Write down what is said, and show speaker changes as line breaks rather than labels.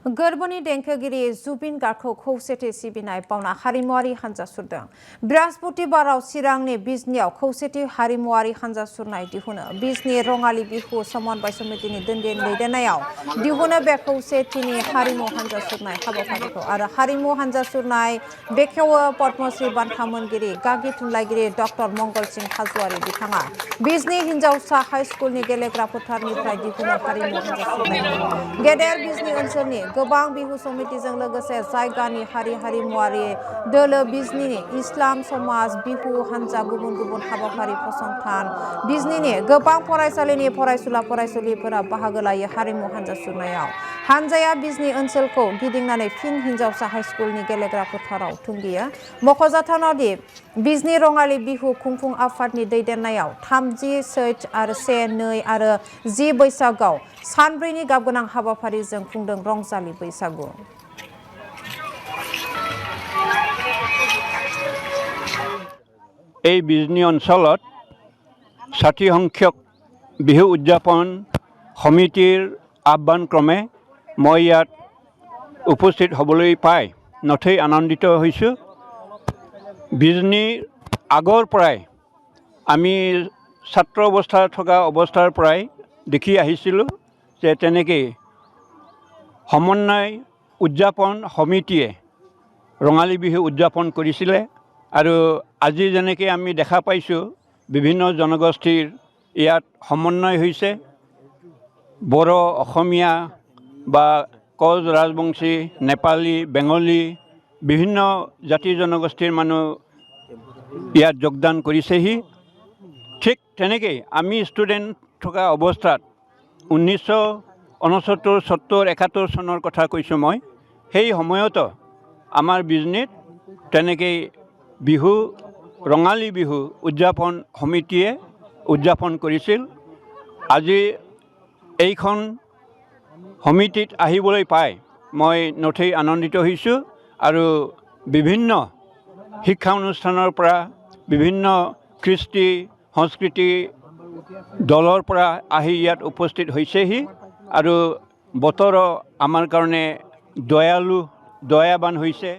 गोरबोनि देंखोगिरि जुबिन गार्गखौ खौसेथि सिबिनाय बावना हारिमुआरि हानजा सुरदों। बृहस्पतिबाराव चिरांनि बिजनीआव खौसेथि हारिमुआरि हानजा सुरनाय दिहुनो। बिजनी रङाली बिहु समन्वय समितिनि दैदेननायाव दिहुनो बे खौसेथिनि हारिमु हानजा सुरनाय हाबाफारिखौ आरो हारिमु हानजा सुरनाय बेखेवो पद्मश्री बान्था मोनगिरि गागि थुनलाइगिरि डक्टर मंगल सिंह हाज'वारी बिथाङा बिजनी हिनजावसा हाइस्कुलनि गेलेग्रा फोथारनिफ्राय दिहुनो हारिमु हानजा सुरनायखौ। गेदेर बिजनी ओनसोलनि गोबां बिहु समितिजों लोगोसे जायगानि हारिमुआरि दोलो बिजनीनि इस्लाम समाज बिहु हानजा गुबुन गुबुन हाबाफारि फसंथान बिजनीनि गोबां फरायसालिनि फरायसुला फरायसुलिफोरा बाहागो लायो हारिमु हानजा सुरनायाव। हानजाया बिजनी ओनसोलखौ गिदिंनानै फिन हिनजावसा हाइस्कुलनि गेलेग्रा फोथाराव थुंगियो। मख'जाथावनादि बिजनी रङाली बिहु खुंफुं आफादनि दैदेननायाव 30 चैत आरो 1, 2 आरो 10 बैसागआव सानब्रैनि गाबगोनां हाबाफारिजों खुंदों रंजालि बैसागु।
এই বিজনী অঞ্চলত 60 সংখ্যক বিহু উদযাপন সমিতিৰ আহ্বানক্ৰমে মই ইয়াত উপস্থিত হ'বলৈ পাই নথৈ আনন্দিত হৈছোঁ। বিজনীৰ আগৰ পৰাই আমি ছাত্ৰ অৱস্থাত থকা অৱস্থাৰ পৰাই দেখি আহিছিলোঁ যে তেনেকৈ সমন্বয় উদযাপন সমিতিয়ে ৰঙালী বিহু উদযাপন কৰিছিলে আৰু আজি যেনেকৈ আমি দেখা পাইছোঁ বিভিন্ন জনগোষ্ঠীৰ ইয়াত সমন্বয় হৈছে। বড়ো, অসমীয়া বা কোচ ৰাজবংশী, নেপালী, বেংগলী বিভিন্ন জাতি জনগোষ্ঠীৰ মানুহ ইয়াত যোগদান কৰিছেহি। ঠিক তেনেকৈ আমি ষ্টুডেণ্ট থকা অৱস্থাত 1969, 70, 71 চনৰ কথা কৈছোঁ মই। সেই সময়তো আমাৰ বিজনীত তেনেকৈ বিহু ৰঙালী বিহু উদযাপন সমিতিয়ে উদযাপন কৰিছিল। আজি এইখন সমিতিত আহিবলৈ পাই মই নথৈ আনন্দিত হৈছোঁ আৰু বিভিন্ন শিক্ষা অনুষ্ঠানৰ পৰা বিভিন্ন কৃষ্টি সংস্কৃতি দলৰ পৰা আহি ইয়াত উপস্থিত হৈছেহি আৰু বতৰো আমাৰ কাৰণে দয়াবান হৈছে।